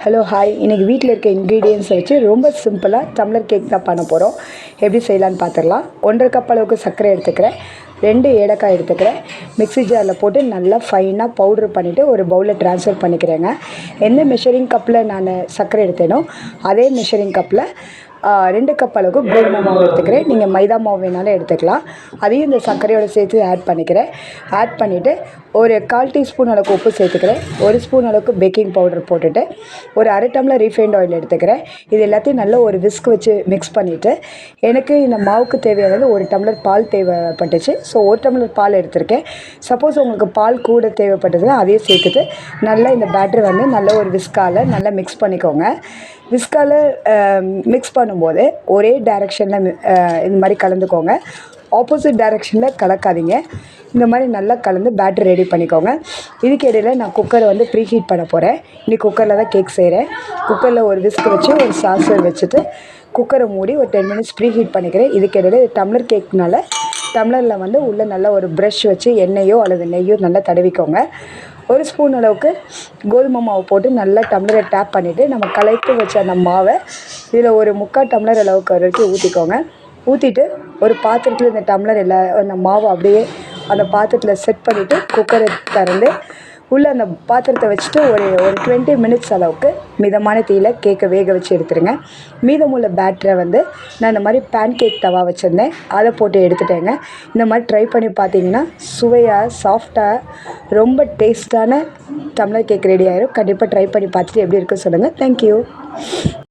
Hello hi. இன்றைக்கி வீட்டில் இருக்க இன்க்ரீடியன்ஸை வச்சு ரொம்ப சிம்பிளாக டம்ளர் கேக் தான் பண்ண போகிறோம். எப்படி செய்யலான்னு பார்த்துடலாம். 1.5 கப் அளவுக்கு சர்க்கரை எடுத்துக்கிறேன். 2 ஏலக்காய் எடுத்துக்கிறேன். மிக்ஸி ஜாரில் போட்டு நல்லா ஃபைனாக பவுட்ரு பண்ணிவிட்டு ஒரு பவுலில் ட்ரான்ஸ்ஃபர் பண்ணிக்கிறேங்க. எந்த மெஷரிங் கப்பில் நான் சர்க்கரை எடுத்தேனோ அதே மெஷரிங் கப்பில் 2 கப் அளவுக்கு கோதுமை மாவு எடுத்துக்கிறேன். நீங்கள் மைதா மாவு வேணாலும் எடுத்துக்கலாம். அதையும் இந்த சர்க்கரையோடு சேர்த்து ஆட் பண்ணிக்கிறேன். ஆட் பண்ணிவிட்டு ஒரு 1/4 டீஸ்பூன் அளவுக்கு உப்பு சேர்த்துக்கிறேன். 1 ஸ்பூன் அளவுக்கு பேக்கிங் பவுடர் போட்டுட்டு ஒரு 1/2 டம்ளர் ரீஃபைண்ட் ஆயில் எடுத்துக்கிறேன். இது எல்லாத்தையும் நல்லா ஒரு விஸ்க் வச்சு மிக்ஸ் பண்ணிவிட்டு எனக்கு இந்த மாவுக்கு தேவையானது 1 டம்ளர் பால் தேவைப்பட்டுச்சு. ஸோ 1 டம்ளர் பால் எடுத்திருக்கேன். சப்போஸ் உங்களுக்கு பால் கூட தேவைப்பட்டதுன்னா அதையும் சேர்த்துட்டு நல்லா இந்த பேட்டர் வந்து நல்ல ஒரு விஸ்கால் நல்லா மிக்ஸ் பண்ணிக்கோங்க. விஸ்கால் மிக்ஸ் பண்ணும்போது ஒரே டைரெக்ஷனில் இந்த மாதிரி கலந்துக்கோங்க. ஆப்போசிட் டைரெக்ஷனில் கலக்காதீங்க. இந்த மாதிரி நல்லா கலந்து பேட்டர் ரெடி பண்ணிக்கோங்க. இதுக்கு இடையில் நான் குக்கரை வந்து ப்ரீ ஹீட் பண்ண போகிறேன். இன்றைக்கி குக்கரில் தான் கேக் செய்கிறேன். குக்கரில் ஒரு விஸ்க் வச்சு ஒரு சாஸர் வச்சுட்டு குக்கரை மூடி ஒரு 10 மினிட்ஸ் ப்ரீ ஹீட் பண்ணிக்கிறேன். இதுக்கு இடையில் டம்ளர் கேக்னால டம்ளரில் வந்து உள்ளே நல்லா ஒரு ப்ரஷ் வச்சு எண்ணெயோ அல்லது நெய்யோ நல்லா தடவிக்கோங்க. 1 ஸ்பூன் அளவுக்கு கோதுமை மாவு போட்டு நல்லா டம்ளரை டேப் பண்ணிவிட்டு நம்ம கலக்கி வச்ச அந்த மாவை இதில் ஒரு 3/4 டம்ளர் அளவுக்கு வரைக்கும் ஊற்றிக்கோங்க. ஊற்றிட்டு ஒரு பாத்திரத்தில் இந்த டம்ளர் அந்த மாவு அப்படியே அந்த பாத்திரத்தில் செட் பண்ணிவிட்டு குக்கரை திறந்து உள்ளே அந்த பாத்திரத்தை வச்சுட்டு ஒரு 20 மினிட்ஸ் அளவுக்கு மிதமான தீயில் கேக்கை வேக வச்சு எடுத்துருங்க. மீதமுள்ள பேட்டரை வந்து நான் இந்த மாதிரி பேன் கேக் தவா வச்சுருந்தேன், அதை போட்டு எடுத்துட்டேங்க. இந்த மாதிரி ட்ரை பண்ணி பார்த்தீங்கன்னா சுவையாக சாஃப்டாக ரொம்ப டேஸ்ட்டான டம்ளர் கேக் ரெடி ஆயிரும். கண்டிப்பாக ட்ரை பண்ணி பார்த்துட்டு எப்படி இருக்குன்னு சொல்லுங்கள். தேங்க்யூ.